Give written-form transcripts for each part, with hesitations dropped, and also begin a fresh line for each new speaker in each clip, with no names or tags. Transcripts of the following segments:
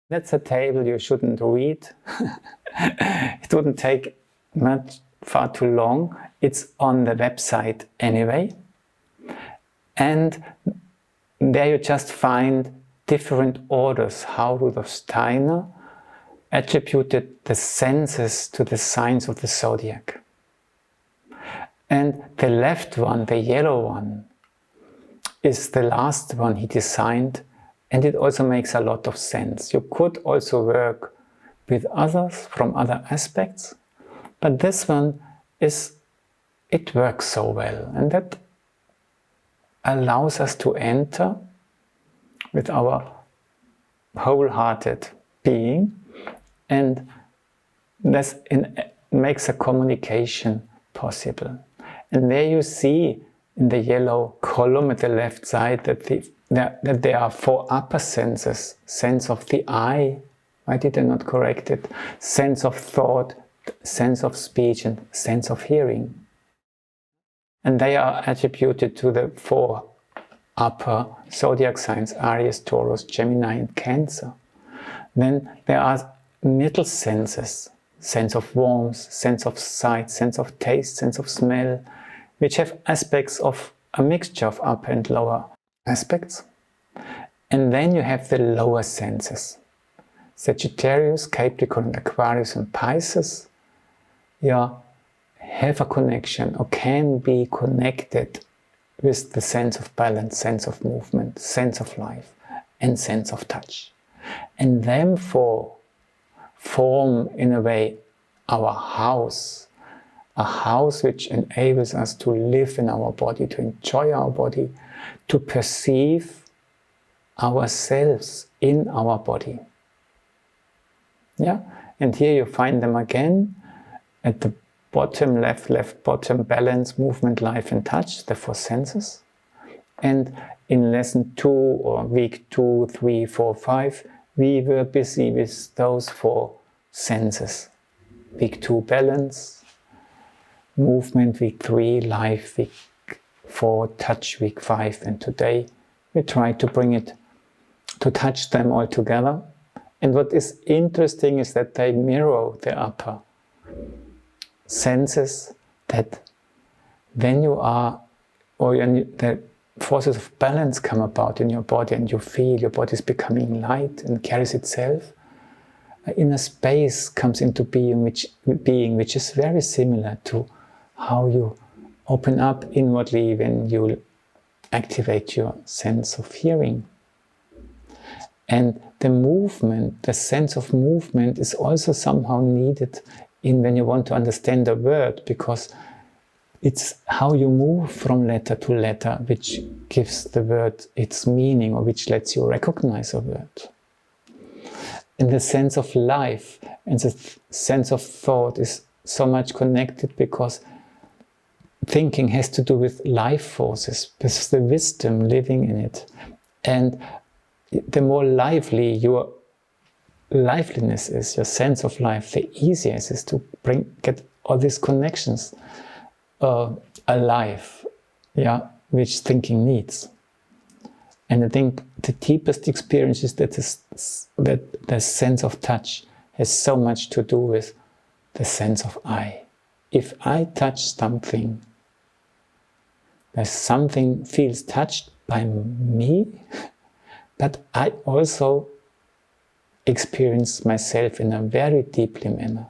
That's a table you shouldn't read. It wouldn't take far too long. It's on the website anyway. And there you just find different orders how Rudolf Steiner attributed the senses to the signs of the zodiac. And the left one, the yellow one, is the last one he designed, and it also makes a lot of sense. You could also work with others from other aspects, but this one it works so well, and that allows us to enter with our wholehearted being, and this makes a communication possible. And there you see in the yellow column at the left side that there are 4 upper senses: sense of the eye, why did I not correct it? Sense of thought, sense of speech, and sense of hearing. And they are attributed to the 4 upper zodiac signs: Aries, Taurus, Gemini, and Cancer. Then there are middle senses: sense of warmth, sense of sight, sense of taste, sense of smell, which have aspects of a mixture of upper and lower aspects. And then you have the lower senses: Sagittarius, Capricorn, Aquarius, and Pisces. Have a connection or can be connected with the sense of balance, sense of movement, sense of life, and sense of touch. And them 4 form, in a way, our house. A house which enables us to live in our body, to enjoy our body, to perceive ourselves in our body. And here you find them again at the bottom, left bottom: balance, movement, life, and touch, the 4 senses. And in lesson 2 or week 2, 3, 4, 5, we were busy with those 4 senses. Week 2, balance; movement, week 3, life; week 4, touch; week 5, and today we try to bring it to touch them all together. And what is interesting is that they mirror the upper senses, that when you are, or the forces of balance come about in your body and you feel your body is becoming light and carries itself, an inner space comes into being which is very similar to how you open up inwardly when you activate your sense of hearing. And the movement, the sense of movement, is also somehow needed when you want to understand a word, because it's how you move from letter to letter which gives the word its meaning, or which lets you recognize a word. And the sense of life and the sense of thought is so much connected, because thinking has to do with life forces, with the wisdom living in it. And the more lively your liveliness is, your sense of life, the easier it is to get all these connections alive, which thinking needs. And I think the deepest experience is that the sense of touch has so much to do with the sense of I. If I touch something, there's something feels touched by me, but I also experience myself in a very deeply manner,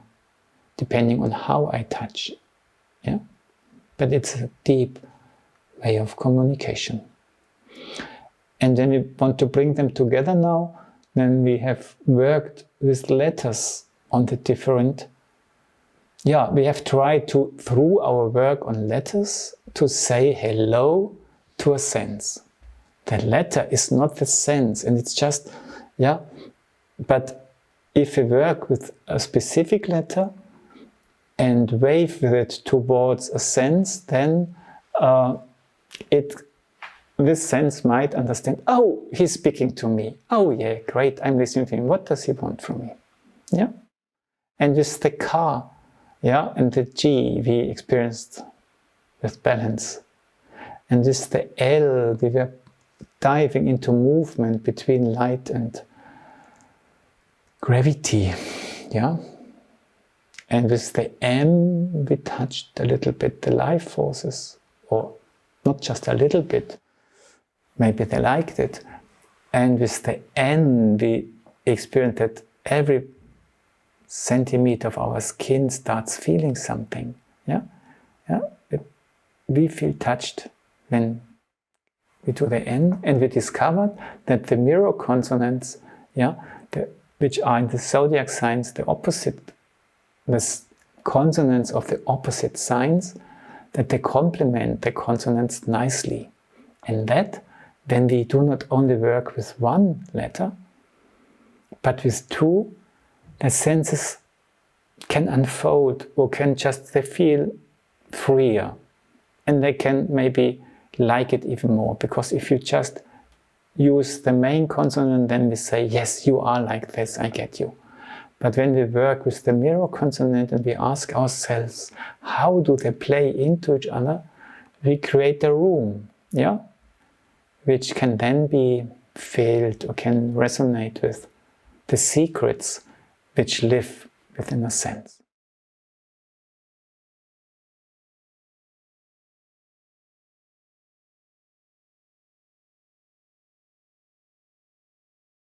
depending on how I touch. But it's a deep way of communication. And when we want to bring them together now, then we have worked with letters on the different. We have tried to, through our work on letters, to say hello to a sense. The letter is not the sense, and it's just, but if we work with a specific letter and wave with it towards a sense, then this sense might understand, oh, he's speaking to me. Oh yeah, great, I'm listening to him. What does he want from me? And with the K, and the G we experienced with balance. And with the L we were diving into movement between light and gravity, yeah? And with the M, we touched a little bit the life forces, or not just a little bit, maybe they liked it. And with the N, we experienced that every centimeter of our skin starts feeling something, yeah? Yeah? We feel touched when we do the N, and we discovered that the mirror consonants, yeah, which are in the zodiac signs the opposite, the consonants of the opposite signs, that they complement the consonants nicely. And that when we do not only work with one letter, but with two, the senses can unfold or can just, they feel freer. And they can maybe like it even more, because if you just use the main consonant, then we say, yes, you are like this, I get you. But when we work with the mirror consonant and we ask ourselves, how do they play into each other, we create a room, yeah, which can then be filled or can resonate with the secrets which live within a sense.